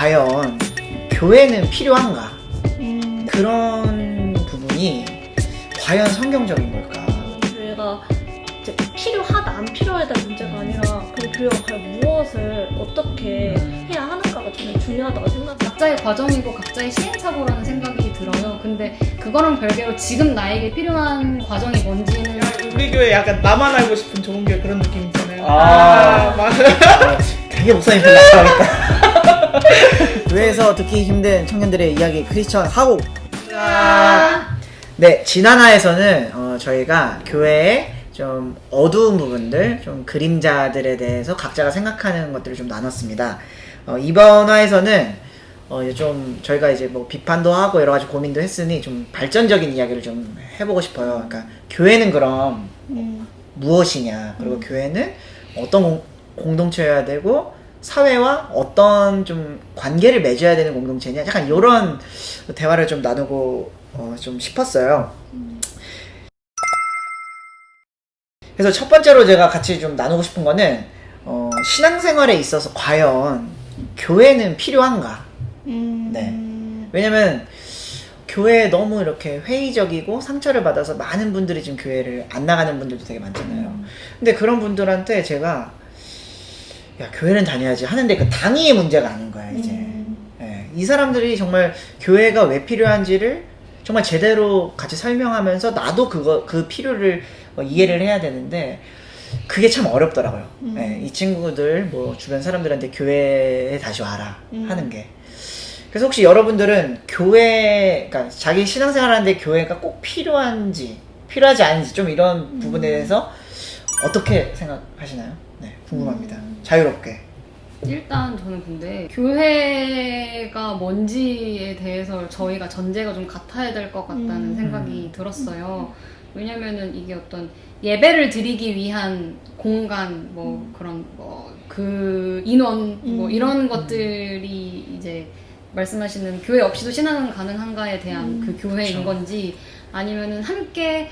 과연 교회는 필요한가? 그런 부분이 과연 성경적인 걸까? 교회가 이제 필요하다 안 필요하다 문제가 아니라 그 교회가 과연 무엇을 어떻게 해야 하는가가 좀 중요하다고 생각해요. 각자의 과정이고 각자의 시행착오라는 생각이 들어요. 근데 그거랑 별개로 지금 나에게 필요한 과정이 뭔지는 우리 교회 약간 나만 알고 싶은 좋은 교회 그런 느낌 있잖아요. 맞아. 되게 목사님 나가겠다. 교회에서 듣기 힘든 청년들의 이야기 크리스천 하고. 네, 지난화에서는 저희가 교회의 좀 어두운 부분들, 좀 그림자들에 대해서 각자가 생각하는 것들을 좀 나눴습니다. 이번 화에서는 이제 좀 저희가 이제 뭐 비판도 하고 여러 가지 고민도 했으니 좀 발전적인 이야기를 좀 해보고 싶어요. 그러니까 교회는 그럼 무엇이냐, 그리고 교회는 어떤 공동체여야 되고 사회와 어떤 좀 관계를 맺어야 되는 공동체냐, 약간 이런 대화를 좀 나누고 좀 싶었어요. 그래서 첫 번째로 제가 같이 좀 나누고 싶은 거는 신앙생활에 있어서 과연 교회는 필요한가? 네. 왜냐면 교회에 너무 이렇게 회의적이고 상처를 받아서 많은 분들이 지금 교회를 안 나가는 분들도 되게 많잖아요. 근데 그런 분들한테 제가 야, 교회는 다녀야지 하는데 그 당위의 문제가 아닌 거야, 이제. 네. 이 사람들이 정말 교회가 왜 필요한지를 정말 제대로 같이 설명하면서 나도 그 필요를 이해를 해야 되는데 그게 참 어렵더라고요. 네, 이 친구들 뭐 주변 사람들한테 교회에 다시 와라 하는 게. 그래서 혹시 여러분들은 교회, 그러니까 자기 신앙생활 하는데 교회가 꼭 필요한지 필요하지 않은지 좀 이런 부분에 대해서 어떻게 생각하시나요? 네, 궁금합니다. 자유롭게. 일단 저는 근데 교회가 뭔지에 대해서 저희가 전제가 좀 같아야 될 것 같다는 생각이 들었어요. 왜냐면은 이게 어떤 예배를 드리기 위한 공간, 뭐 그런 그 인원, 뭐 이런 것들이 이제 말씀하시는 교회 없이도 신앙은 가능한가에 대한 그 교회인 그쵸. 건지, 아니면은 함께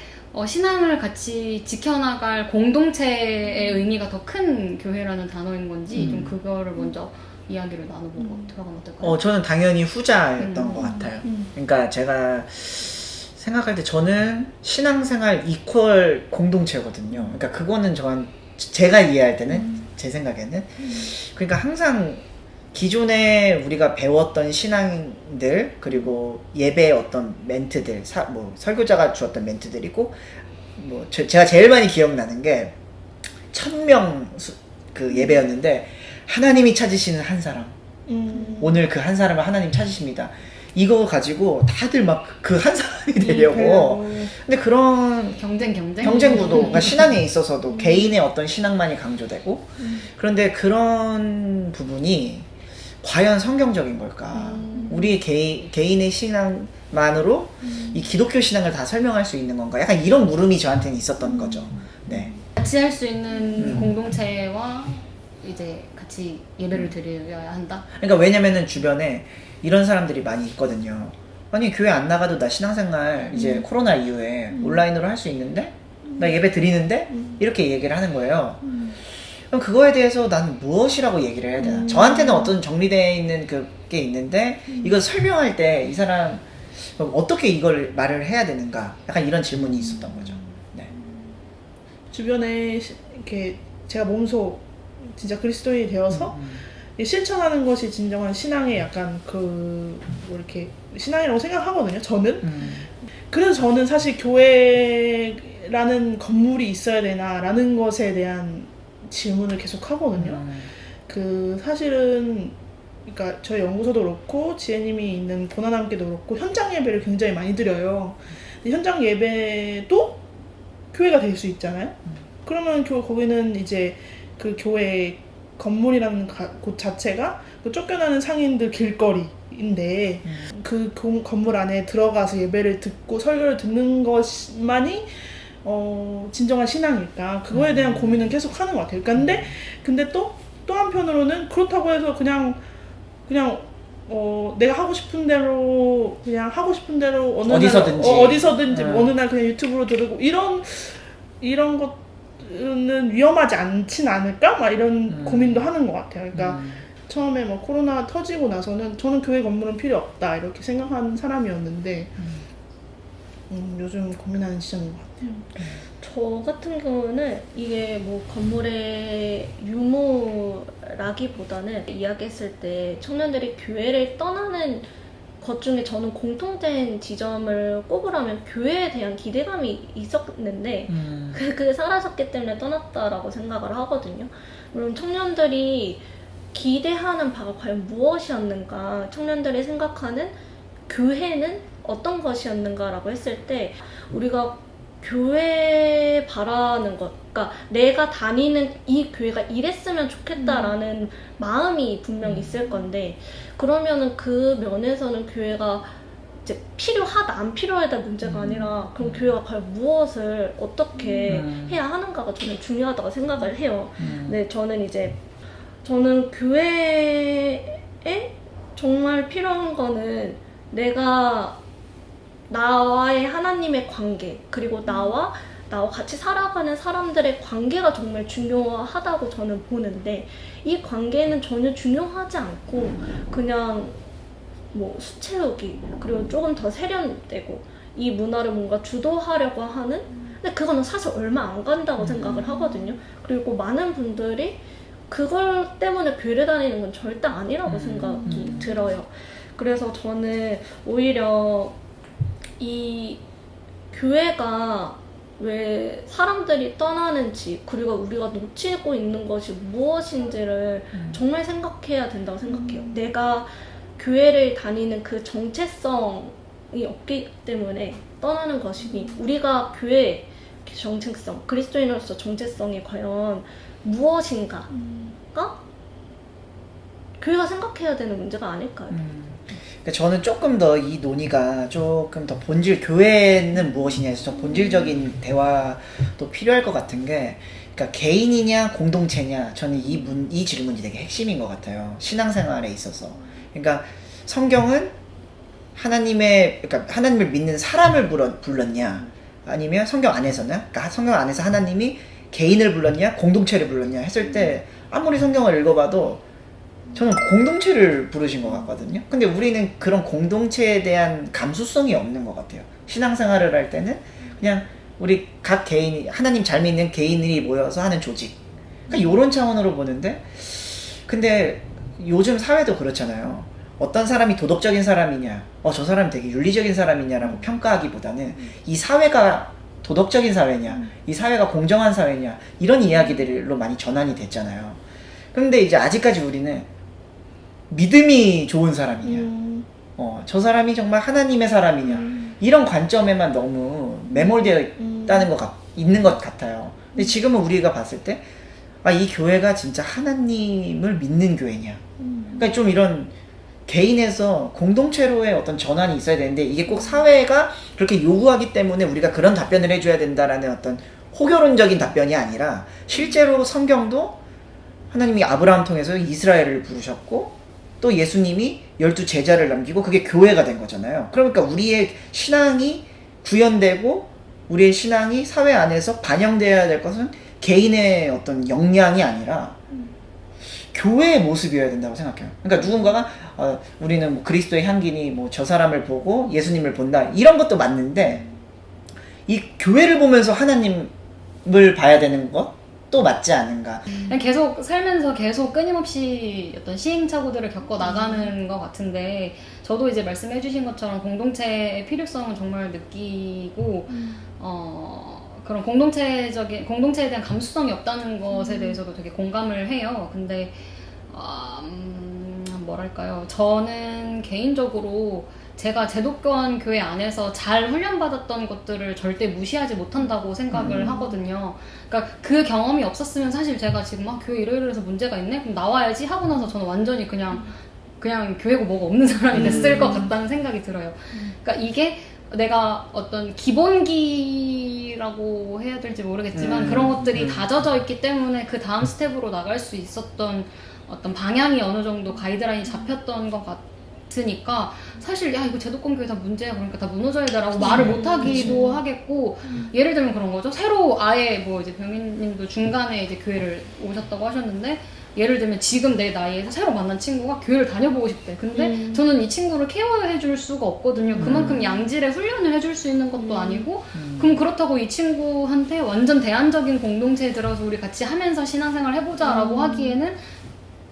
신앙을 같이 지켜나갈 공동체의 의미가 더 큰 교회라는 단어인 건지 좀 그거를 먼저 이야기를 나눠보고 들어가면 어떨까요? 저는 당연히 후자였던 것 같아요. 그러니까 제가 생각할 때 저는 신앙생활 이퀄 공동체거든요. 그러니까 그거는 제가 이해할 때는 제 생각에는 그러니까 항상 기존에 우리가 배웠던 신앙들, 그리고 예배의 어떤 멘트들, 뭐 설교자가 주었던 멘트들이고, 뭐 제가 제일 많이 기억나는 게 1000명 그 예배였는데 하나님이 찾으시는 한 사람, 오늘 그 한 사람을 하나님 찾으십니다. 이거 가지고 다들 막 그 한 사람이 되려고. 근데 그런 경쟁 구도, 그러니까 신앙에 있어서도 개인의 어떤 신앙만이 강조되고, 그런데 그런 부분이 과연 성경적인 걸까? 우리 개인의 신앙만으로 이 기독교 신앙을 다 설명할 수 있는 건가? 약간 이런 물음이 저한테는 있었던 거죠. 네. 같이 할 수 있는 공동체와 이제 같이 예배를 드려야 한다? 그러니까 왜냐면은 주변에 이런 사람들이 많이 있거든요. 아니, 교회 안 나가도 나 신앙생활 이제 코로나 이후에 온라인으로 할 수 있는데? 나 예배 드리는데? 이렇게 얘기를 하는 거예요. 그럼 그거에 대해서 나는 무엇이라고 얘기를 해야 되나? 저한테는 어떤 정리되어 있는 그게 있는데 이걸 설명할 때 이 사람 어떻게 이걸 말을 해야 되는가? 약간 이런 질문이 있었던 거죠. 네. 주변에 이렇게 제가 몸소 진짜 그리스도인이 되어서 실천하는 것이 진정한 신앙의 약간 뭐 이렇게 신앙이라고 생각하거든요. 저는. 그래서 저는 사실 교회라는 건물이 있어야 되나라는 것에 대한 질문을 계속 하거든요. 사실은 그러니까 저희 연구소도 그렇고 지혜님이 있는 고난함께도 그렇고 현장 예배를 굉장히 많이 드려요. 근데 현장 예배도 교회가 될 수 있잖아요. 그러면 거기는 이제 그 교회 건물이라는 곳 자체가 그 쫓겨나는 상인들 길거리인데 그 건물 안에 들어가서 예배를 듣고 설교를 듣는 것만이 진정한 신앙일까? 그거에 대한 고민은 계속 하는 것 같아요. 근데 또 한편으로는 그렇다고 해서 그냥 내가 하고 싶은 대로 어디서든지 네. 어느 날 그냥 유튜브로 들으고 이런 것은 위험하지 않진 않을까? 막 이런 고민도 하는 것 같아요. 그러니까 처음에 뭐 코로나 터지고 나서는 저는 교회 건물은 필요 없다 이렇게 생각하는 사람이었는데 요즘 고민하는 지점인 것 같아요. 저 같은 경우는 이게 뭐 건물의 유무라기보다는 이야기했을 때 청년들이 교회를 떠나는 것 중에 저는 공통된 지점을 꼽으라면 교회에 대한 기대감이 있었는데 그게 사라졌기 때문에 떠났다라고 생각을 하거든요. 물론 청년들이 기대하는 바가 과연 무엇이었는가, 청년들이 생각하는 교회는 어떤 것이었는가라고 했을 때 우리가 교회 바라는 것, 그러니까 내가 다니는 이 교회가 이랬으면 좋겠다라는 마음이 분명히 있을 건데 그러면은 그 면에서는 교회가 이제 필요하다 안 필요하다 문제가 아니라 그럼 교회가 과연 무엇을 어떻게 해야 하는가가 저는 중요하다고 생각을 해요. 근데 저는 교회에 정말 필요한 거는 내가 나와의 하나님의 관계 그리고 나와 같이 살아가는 사람들의 관계가 정말 중요하다고 저는 보는데 이 관계는 전혀 중요하지 않고 그냥 뭐 수채우기 그리고 조금 더 세련되고 이 문화를 뭔가 주도하려고 하는 근데 그거는 사실 얼마 안 간다고 생각을 하거든요. 그리고 많은 분들이 그걸 때문에 교회를 다니는 건 절대 아니라고 생각이 들어요. 그래서 저는 오히려 이 교회가 왜 사람들이 떠나는지 그리고 우리가 놓치고 있는 것이 무엇인지를 정말 생각해야 된다고 생각해요. 내가 교회를 다니는 그 정체성이 없기 때문에 떠나는 것이니 우리가 교회의 정체성, 그리스도인으로서 정체성이 과연 무엇인가가 교회가 생각해야 되는 문제가 아닐까요? 그러니까 저는 조금 더 이 논의가 조금 더 교회는 무엇이냐에서 좀 본질적인 대화도 필요할 것 같은 게, 그러니까 개인이냐 공동체냐, 저는 이 질문이 되게 핵심인 것 같아요. 신앙생활에 있어서. 그러니까 성경은 그러니까 하나님을 믿는 사람을 불렀냐, 아니면 성경 안에서는, 그러니까 성경 안에서 하나님이 개인을 불렀냐, 공동체를 불렀냐 했을 때 아무리 성경을 읽어봐도 저는 공동체를 부르신 것 같거든요. 근데 우리는 그런 공동체에 대한 감수성이 없는 것 같아요. 신앙생활을 할 때는 그냥 우리 각 개인이, 하나님 잘 믿는 개인들이 모여서 하는 조직, 그러니까 이런 차원으로 보는데, 근데 요즘 사회도 그렇잖아요. 어떤 사람이 도덕적인 사람이냐, 저 사람이 되게 윤리적인 사람이냐라고 평가하기보다는 이 사회가 도덕적인 사회냐, 이 사회가 공정한 사회냐, 이런 이야기들로 많이 전환이 됐잖아요. 근데 이제 아직까지 우리는 믿음이 좋은 사람이냐, 저 사람이 정말 하나님의 사람이냐, 이런 관점에만 너무 매몰되어 있는 것 같아요. 근데 지금은 우리가 봤을 때, 이 교회가 진짜 하나님을 믿는 교회냐. 그러니까 좀 이런 개인에서 공동체로의 어떤 전환이 있어야 되는데, 이게 꼭 사회가 그렇게 요구하기 때문에 우리가 그런 답변을 해줘야 된다라는 어떤 호결론적인 답변이 아니라, 실제로 성경도 하나님이 아브라함 통해서 이스라엘을 부르셨고, 또 예수님이 12제자를 남기고 그게 교회가 된 거잖아요. 그러니까 우리의 신앙이 구현되고 우리의 신앙이 사회 안에서 반영되어야 될 것은 개인의 어떤 역량이 아니라 교회의 모습이어야 된다고 생각해요. 그러니까 누군가가 우리는 뭐 그리스도의 향기니 뭐 저 사람을 보고 예수님을 본다, 이런 것도 맞는데, 이 교회를 보면서 하나님을 봐야 되는 것 또 맞지 않은가. 그냥 계속 살면서 계속 끊임없이 어떤 시행착오들을 겪어 나가는 것 같은데, 저도 이제 말씀해주신 것처럼 공동체의 필요성은 정말 느끼고, 그런 공동체에 대한 감수성이 없다는 것에 대해서도 되게 공감을 해요. 근데 뭐랄까요, 저는 개인적으로 제가 제독교환 교회 안에서 잘 훈련받았던 것들을 절대 무시하지 못한다고 생각을 하거든요. 그러니까 그 경험이 없었으면 사실 제가 지금 교회 이러이러해서 문제가 있네? 그럼 나와야지 하고 나서 저는 완전히 그냥 교회고 뭐가 없는 사람이 됐을 것 같다는 생각이 들어요. 그러니까 이게 내가 어떤 기본기라고 해야 될지 모르겠지만 그런 것들이 다져져 있기 때문에 그 다음 스텝으로 나갈 수 있었던 어떤 방향이 어느 정도 가이드라인이 잡혔던 것 같으니까, 사실 이거 제도권 교회 다 문제야, 그러니까 다 무너져야 돼라고 말을 못하기도 하겠고, 예를 들면 그런 거죠. 새로 아예 뭐 이제 병인님도 중간에 이제 교회를 오셨다고 하셨는데, 예를 들면 지금 내 나이에 새로 만난 친구가 교회를 다녀보고 싶대. 근데 저는 이 친구를 케어해 줄 수가 없거든요. 그만큼 양질의 훈련을 해줄 수 있는 것도 아니고 그럼 그렇다고 이 친구한테 완전 대안적인 공동체에 들어서 우리 같이 하면서 신앙생활 해보자라고 하기에는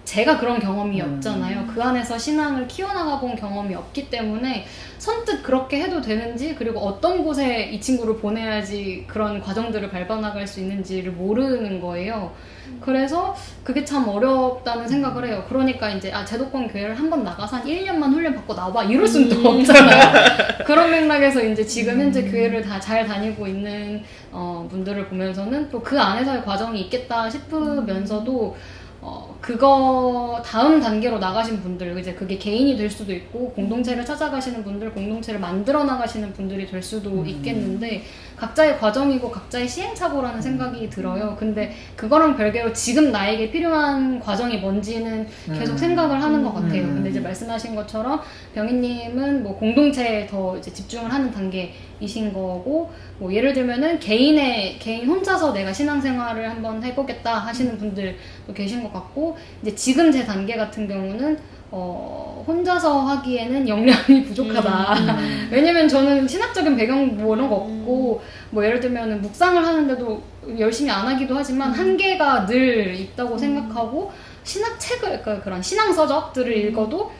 제가 그런 경험이 없잖아요. 그 안에서 신앙을 키워나가 본 경험이 없기 때문에 선뜻 그렇게 해도 되는지, 그리고 어떤 곳에 이 친구를 보내야지 그런 과정들을 밟아나갈 수 있는지를 모르는 거예요. 그래서 그게 참 어렵다는 생각을 해요. 그러니까 이제 제도권 교회를 한번 나가서 한 1년만 훈련 받고 나와 이럴 수는 또 없잖아요. 그런 맥락에서 이제 지금 현재 교회를 다 잘 다니고 있는 분들을 보면서는 또 그 안에서의 과정이 있겠다 싶으면서도 그거 다음 단계로 나가신 분들, 이제 그게 개인이 될 수도 있고 공동체를 찾아가시는 분들, 공동체를 만들어 나가시는 분들이 될 수도 있겠는데 각자의 과정이고 각자의 시행착오라는 생각이 들어요. 근데 그거랑 별개로 지금 나에게 필요한 과정이 뭔지는 계속 생각을 하는 것 같아요. 근데 이제 말씀하신 것처럼 병희님은 뭐 공동체에 더 이제 집중을 하는 단계이신 거고, 뭐 예를 들면은 개인 혼자서 내가 신앙생활을 한번 해보겠다 하시는 분들도 계신 것 같고, 이제 지금 제 단계 같은 경우는 혼자서 하기에는 역량이 부족하다. 왜냐면 저는 신학적인 배경 뭐 이런 거 없고, 뭐 예를 들면 묵상을 하는데도 열심히 안 하기도 하지만 한계가 늘 있다고 생각하고, 신학책을, 그러니까 그런 신앙서적들을 읽어도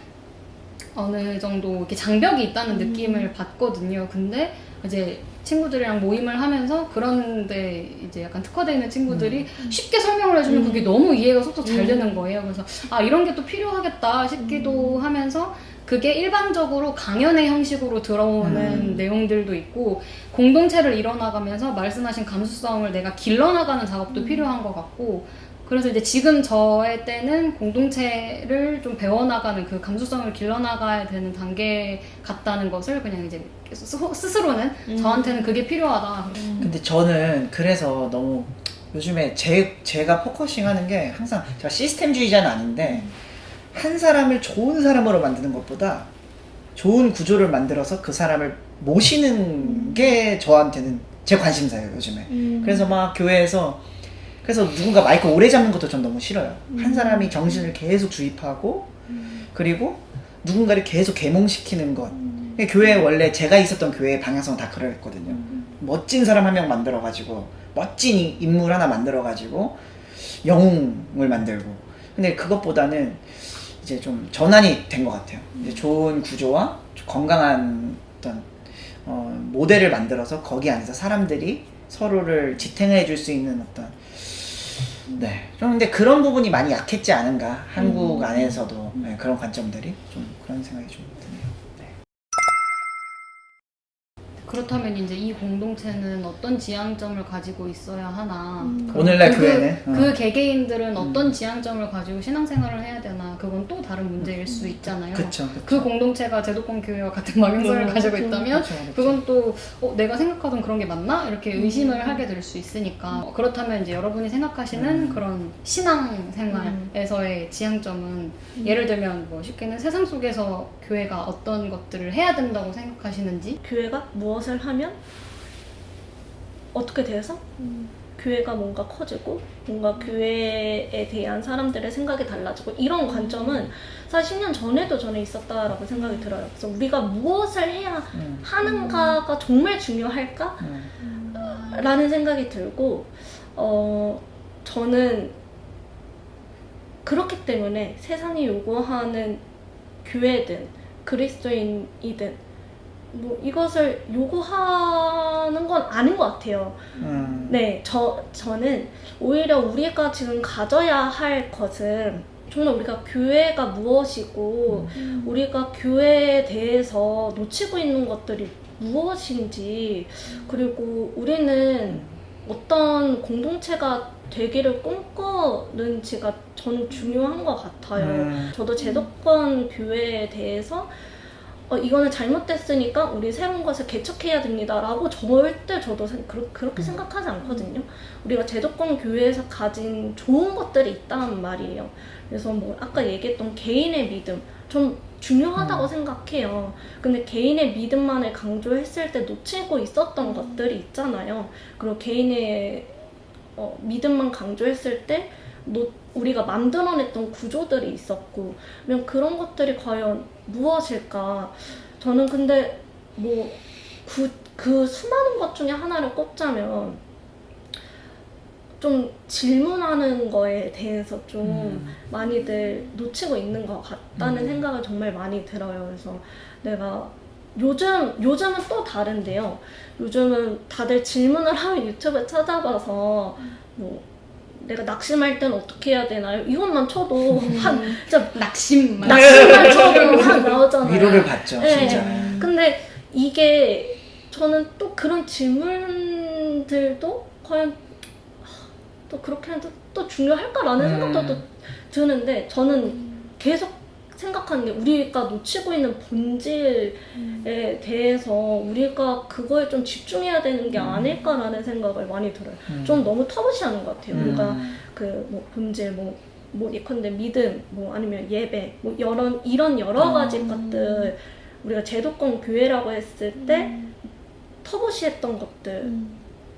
어느 정도 이렇게 장벽이 있다는 느낌을 받거든요. 근데 이제 친구들이랑 모임을 하면서 그런데 이제 약간 특화되어 있는 친구들이 쉽게 설명을 해주면 그게 너무 이해가 쏙쏙 잘 되는 거예요. 그래서 이런 게 또 필요하겠다 싶기도 하면서, 그게 일반적으로 강연의 형식으로 들어오는 내용들도 있고, 공동체를 이뤄나가면서 말씀하신 감수성을 내가 길러나가는 작업도 필요한 것 같고, 그래서 이제 지금 저의 때는 공동체를 좀 배워나가는 그 감수성을 길러나가야 되는 단계 같다는 것을 그냥 이제 스스로는 저한테는 그게 필요하다. 근데 저는 그래서 너무 요즘에 제가 포커싱 하는 게 항상, 제가 시스템주의자는 아닌데 한 사람을 좋은 사람으로 만드는 것보다 좋은 구조를 만들어서 그 사람을 모시는 게 저한테는 제 관심사예요, 요즘에. 그래서 막 교회에서, 그래서 누군가 마이크 오래 잡는 것도 전 너무 싫어요. 한 사람이 정신을 계속 주입하고, 그리고 누군가를 계속 계몽시키는 것. 교회, 원래 제가 있었던 교회의 방향성은 다 그랬거든요. 멋진 사람 한 명 만들어가지고, 멋진 인물 하나 만들어가지고 영웅을 만들고. 근데 그것보다는 이제 좀 전환이 된 것 같아요. 이제 좋은 구조와 건강한 어떤 모델을 만들어서 거기 안에서 사람들이 서로를 지탱해 줄 수 있는 어떤, 네, 좀 근데 그런 부분이 많이 약했지 않은가, 한국 안에서도. 네, 그런 관점들이 좀, 그런 생각이 좀 드네요. 네. 그렇다면 이제 이 공동체는 어떤 지향점을 가지고 있어야 하나? 오늘날 교회는 그 개개인들은 어떤 지향점을 가지고 신앙생활을 해야 되나? 그건 또 다른 문제일 수 있잖아요. 그쵸. 그 공동체가 제도권 교회와 같은 방향성을 가지고 있다면 그쵸. 그건 또 내가 생각하던 그런 게 맞나? 이렇게 의심을 하게 될 수 있으니까. 그렇다면 이제 여러분이 생각하시는 그런 신앙생활에서의 지향점은 예를 들면 뭐 쉽게는 세상 속에서 교회가 어떤 것들을 해야 된다고 생각하시는지? 교회가 무엇을 하면 어떻게 돼서 교회가 뭔가 커지고 뭔가 교회에 대한 사람들의 생각이 달라지고, 이런 관점은 사실 10년 전에도 저는 있었다라고 생각이 들어요. 그래서 우리가 무엇을 해야 하는가가 정말 중요할까? 라는 생각이 들고, 저는 그렇기 때문에 세상이 요구하는 교회든 그리스도인이든 뭐 이것을 요구하는 건 아닌 것 같아요. 네, 저는 오히려 우리가 지금 가져야 할 것은 정말 우리가 교회가 무엇이고 우리가 교회에 대해서 놓치고 있는 것들이 무엇인지, 그리고 우리는 어떤 공동체가 되기를 꿈꾸는지가 저는 중요한 것 같아요. 저도 제도권 교회에 대해서 이거는 잘못됐으니까 우리 새로운 것을 개척해야 됩니다 라고 절대 저도 그렇게 생각하지 않거든요. 우리가 제도권 교회에서 가진 좋은 것들이 있단 말이에요. 그래서 뭐 아까 얘기했던 개인의 믿음 좀 중요하다고 생각해요. 근데 개인의 믿음만을 강조했을 때 놓치고 있었던 것들이 있잖아요. 그리고 개인의 믿음만 강조했을 때 우리가 만들어냈던 구조들이 있었고, 그러면 그런 것들이 과연 무엇일까? 저는 근데 뭐 그 수많은 것 중에 하나를 꼽자면 좀 질문하는 거에 대해서 좀 많이들 놓치고 있는 것 같다는 생각을 정말 많이 들어요. 그래서 내가 요즘은 또 다른데요. 요즘은 다들 질문을 하면 유튜브에 찾아봐서 뭐 내가 낙심할 때는 어떻게 해야 되나요? 이것만 쳐도 한 진짜 낙심만 쳐도 한 나오잖아요. 위로를 받죠, 네. 진짜. 근데 이게 저는 또 그런 질문들도 과연 또 그렇게 해도 또 중요할까라는 생각도 또 드는데, 저는 계속 생각하는 게 우리가 놓치고 있는 본질에 대해서 우리가 그거에 좀 집중해야 되는 게 아닐까라는 생각을 많이 들어요. 좀 너무 터부시하는 것 같아요. 우리가 그 뭐 본질, 뭐 예컨대 믿음, 뭐 아니면 예배, 뭐 이런 여러 가지 것들, 우리가 제도권 교회라고 했을 때 터부시했던 것들,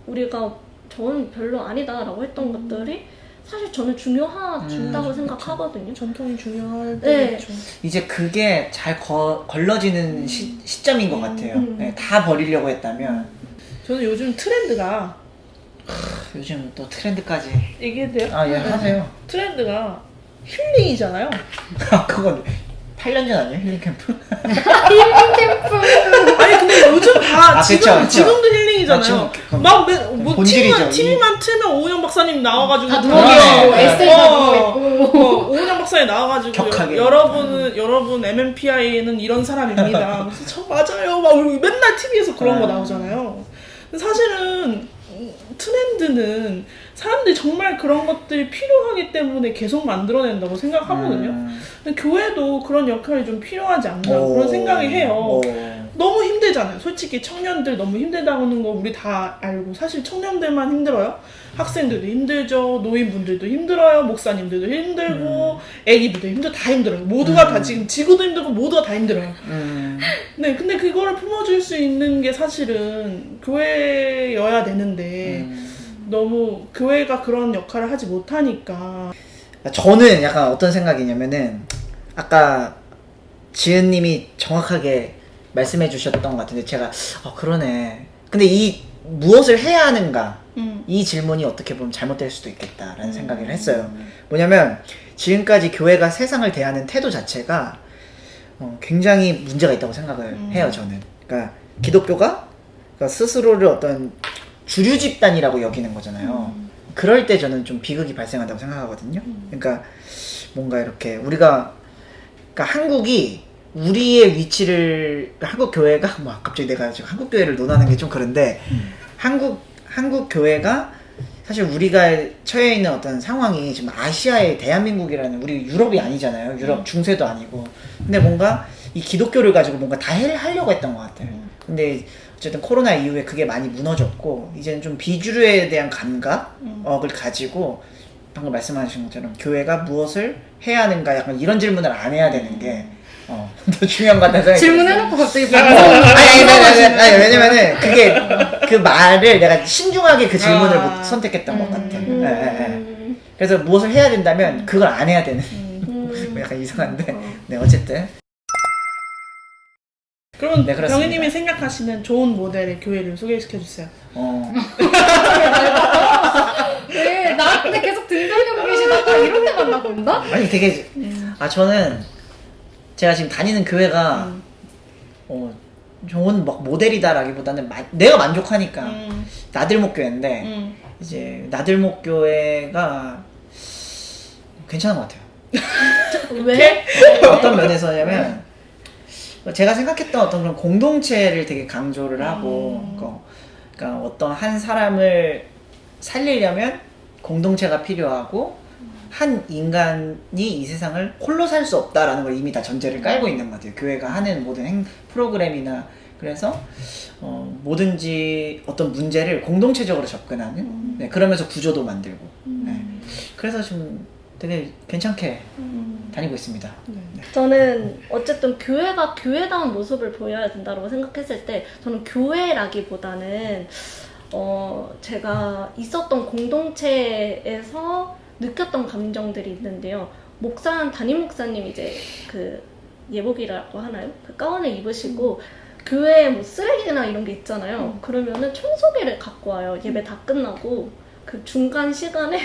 우리가 저는 별로 아니다라고 했던 것들이 사실 저는 중요하다고 생각하거든요. 전통이 중요할 네. 때죠. 이제 그게 잘 걸러지는 시점인 것 같아요. 네, 다 버리려고 했다면 저는 요즘 트렌드가 요즘 또 트렌드까지. 얘기해도 돼요? 아, 예, 하세요. 트렌드가 힐링이잖아요. 그건 8년 전 아니에요? 힐링 캠프? 아니 근데 요즘 다 아, 그쵸, 그쵸. 지금도 힐링이잖아요. 아, 지금 뭐 본질이죠. TV만 틀면 오은영 박사님 나와가지고 다 그러네. 누워계시고 네. 에세이 다 누워있고 오은영 박사님 나와가지고 격하게. 여러분 MMPI는 이런 사람입니다. 그래서 저 맞아요. 막 맨날 TV에서 그런 거 나오잖아요. 근데 사실은 트렌드는 사람들이 정말 그런 것들이 필요하기 때문에 계속 만들어낸다고 생각하거든요. 근데 교회도 그런 역할이 좀 필요하지 않나 그런 생각이 해요. 너무 힘들잖아요. 솔직히 청년들 너무 힘들다는 거 우리 다 알고, 사실 청년들만 힘들어요. 학생들도 힘들죠. 노인분들도 힘들어요. 목사님들도 힘들고 애기들도 다 힘들어요. 모두가 다 지금 지구도 힘들고 모두가 다 힘들어요. 네, 근데 그거를 품어줄 수 있는 게 사실은 교회여야 되는데 너무 교회가 그런 역할을 하지 못하니까. 저는 약간 어떤 생각이냐면은 아까 지은님이 정확하게 말씀해 주셨던 것 같은데 제가 그러네. 근데 이 무엇을 해야 하는가 이 질문이 어떻게 보면 잘못될 수도 있겠다라는 생각을 했어요. 뭐냐면 지금까지 교회가 세상을 대하는 태도 자체가 굉장히 문제가 있다고 생각을 해요. 저는. 그러니까 기독교가 스스로를 어떤 주류 집단이라고 여기는 거잖아요. 그럴 때 저는 좀 비극이 발생한다고 생각하거든요. 그러니까 뭔가 이렇게 우리가, 그러니까 한국이 우리의 위치를, 한국 교회가 뭐 갑자기 내가 지금 한국 교회를 논하는 게 좀 그런데 한국 교회가 사실 우리가 처해 있는 어떤 상황이 지금 아시아의 대한민국이라는, 우리 유럽이 아니잖아요. 유럽 중세도 아니고. 근데 뭔가 이 기독교를 가지고 뭔가 다 하려고 했던 것 같아요. 근데 어쨌든 코로나 이후에 그게 많이 무너졌고 이제는 좀 비주류에 대한 감각을 가지고 방금 말씀하신 것처럼 교회가 무엇을 해야 하는가 약간 이런 질문을 안 해야 되는 게 더 중요한 것 같다는 생각이 질문해놓고 갑자기 아니, 왜냐면은 그게 그 말을 내가 신중하게 그 질문을 못 선택했던 것 같아. 그래서 무엇을 해야 된다면 그걸 안 해야 되는. 약간 이상한데. 네, 어쨌든. 그럼 네, 그렇습니다. 병희님이 생각하시는 좋은 모델의 교회를 소개시켜주세요. 왜 나한테 계속 등 돌리고 계시다가 이런 데만 나본다? 아니 되게 저는 제가 지금 다니는 교회가 좋은 막 모델이다라기보다는 내가 만족하니까 나들목 교회인데 이제 나들목 교회가 괜찮은 것 같아요. 왜? 어떤 면에서냐면 제가 생각했던 어떤 그런 공동체를 되게 강조를 하고 그러니까 어떤 한 사람을 살리려면 공동체가 필요하고 한 인간이 이 세상을 홀로 살 수 없다라는 걸 이미 다 전제를 깔고 있는 것 같아요. 교회가 하는 모든 프로그램이나. 그래서 뭐든지 어떤 문제를 공동체적으로 접근하는 그러면서 구조도 만들고 그래서 좀 되게 괜찮게 다니고 있습니다. 저는 어쨌든 교회가 교회다운 모습을 보여야 된다고 생각했을 때 저는 교회라기보다는 제가 있었던 공동체에서 느꼈던 감정들이 있는데요. 담임 목사님 이제 그 예복이라고 하나요? 그 가운을 입으시고 교회에 뭐 쓰레기나 이런 게 있잖아요. 그러면은 청소기를 갖고 와요. 예배 다 끝나고 그 중간 시간에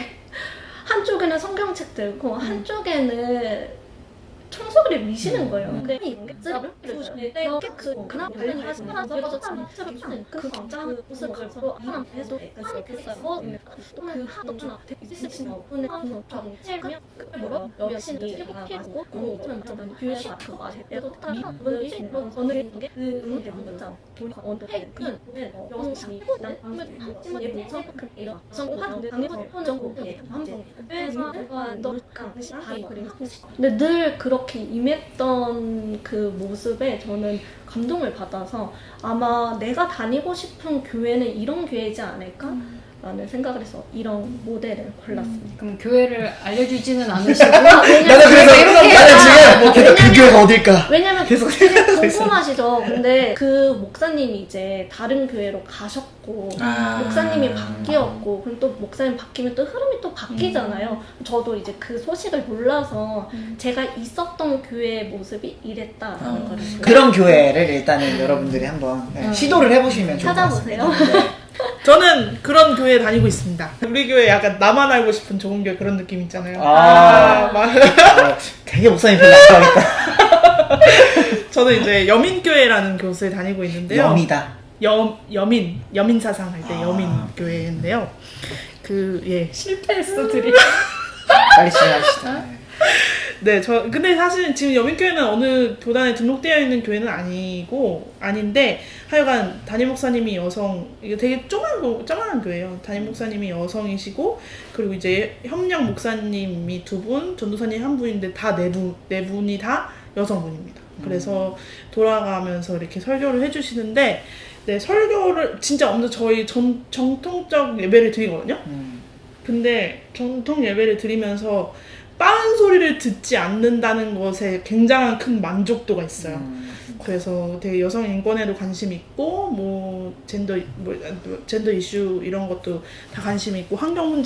한쪽에는 성경책 들고 한쪽에는 청소기를 미시는 거예요. 근데 이런 게 쓰레기를 그나 관련이 하시면서 그 광장 옷을 걸고 이런 배도 했어요. 그 하도나 있으신 분의 체면 뭐라 여신이 피하고 그러면 교회에서 그 맛에 얘도 타는 분들이 어느 게 의문이 문자 돈 언더는 영상이 남을 예쁘서 이런 성공한 강력한 혼정고 함정 그래서 너 강시 하이 그리고 근데 늘 그렇게 임했던 그 모습에 저는 감동을 받아서 아마 내가 다니고 싶은 교회는 이런 교회이지 않을까? 라는 생각을 해서 이런 모델을 골랐습니다. 그럼 교회를 알려주지는 않으시고 나는 그래서 나는 지금 그 교회가 어딜까? 왜냐면 계속 되게 궁금하시죠? 근데 그 목사님이 이제 다른 교회로 가셨고 목사님이 바뀌었고 그럼 또 목사님 바뀌면 또 흐름이 또 바뀌잖아요. 저도 이제 그 소식을 몰라서 제가 있었던 교회의 모습이 이랬다라는 거를 그런 교회를 일단은 여러분들이 한번 시도를 해보시면 좋을 것 찾아보세요. 같습니다. 저는 그런 교회 다니고 있습니다. 우리 교회 약간 나만 알고 싶은 좋은 교회 그런 느낌 있잖아요. 되게 목사님 별로 안 좋아하겠다. 저는 이제 여민교회라는 교회에 다니고 있는데요. 영이다. 여민 사상 할 때 여민 교회인데요. 실패했어 둘이. 빨리 진행합시다. 네, 근데 사실 지금 여민교회는 어느 교단에 등록되어 있는 교회는 아닌데, 하여간 담임 목사님이 이게 되게 조그만 교회예요. 담임 목사님이 여성이시고, 그리고 이제 협력 목사님이 2분, 전도사님 1분인데 다 네 분이 다 여성분입니다. 그래서 돌아가면서 이렇게 설교를 해주시는데, 네, 설교를 진짜 엄청 저희 정통적 예배를 드리거든요. 근데 정통 예배를 드리면서 빠른 소리를 듣지 않는다는 것에 굉장한 큰 만족도가 있어요. 그래서 되게 여성 인권에도 관심 있고, 뭐 젠더 이슈 이런 것도 다 관심 있고, 환경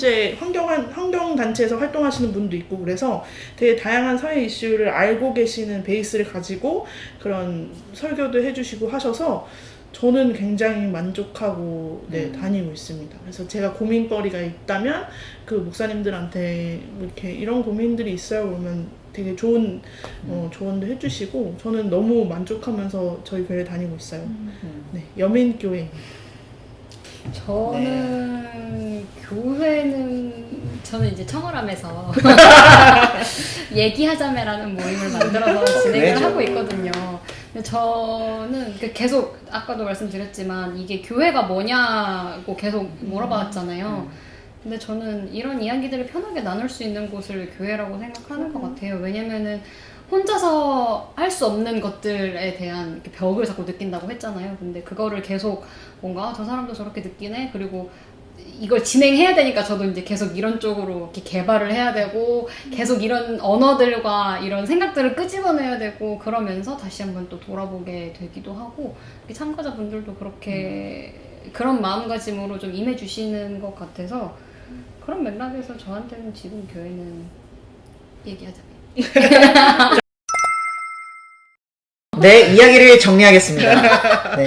단체에서 활동하시는 분도 있고, 그래서 되게 다양한 사회 이슈를 알고 계시는 베이스를 가지고 그런 설교도 해주시고 하셔서 저는 굉장히 만족하고 다니고 있습니다. 그래서 제가 고민거리가 있다면 그 목사님들한테 뭐 이렇게 이런 고민들이 있어요 그러면 되게 좋은 조언도 해주시고 저는 너무 만족하면서 저희 교회 다니고 있어요. 네, 여민교회. 저는 저는 이제 청어람에서 얘기하자매라는 모임을 만들어서 진행을 하고 있거든요. 근데 저는 계속 아까도 말씀드렸지만 이게 교회가 뭐냐고 계속 물어봤잖아요. 근데 저는 이런 이야기들을 편하게 나눌 수 있는 곳을 교회라고 생각하는 것 같아요. 왜냐면은 혼자서 할 수 없는 것들에 대한 이렇게 벽을 자꾸 느낀다고 했잖아요. 근데 그거를 계속 뭔가 저 사람도 저렇게 느끼네? 그리고 이걸 진행해야 되니까 저도 이제 계속 이런 쪽으로 이렇게 개발을 해야 되고 계속 이런 언어들과 이런 생각들을 끄집어내야 되고 그러면서 다시 한번 또 돌아보게 되기도 하고 참가자분들도 그렇게 그런 마음가짐으로 좀 임해주시는 것 같아서 그런 맥락에서 저한테는 지금 교회는 얘기하자면 네, 이야기를 정리하겠습니다. 네.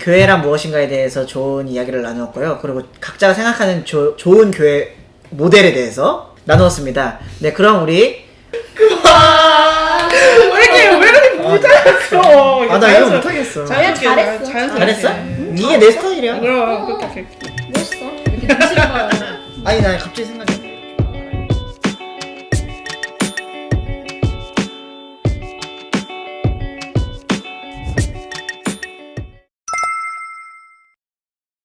교회란 무엇인가에 대해서 좋은 이야기를 나누었고요. 그리고 각자가 생각하는 좋은 교회 모델에 대해서 나누었습니다. 네, 그럼 우리 왜 이렇게 못하겠어? 나 이거 못하겠어. 잘했어. 이게 내 스타일이야. 그럼 그렇게. 멋있어. 이렇게 눈치를 봐요. 아니, 나 갑자기 생각이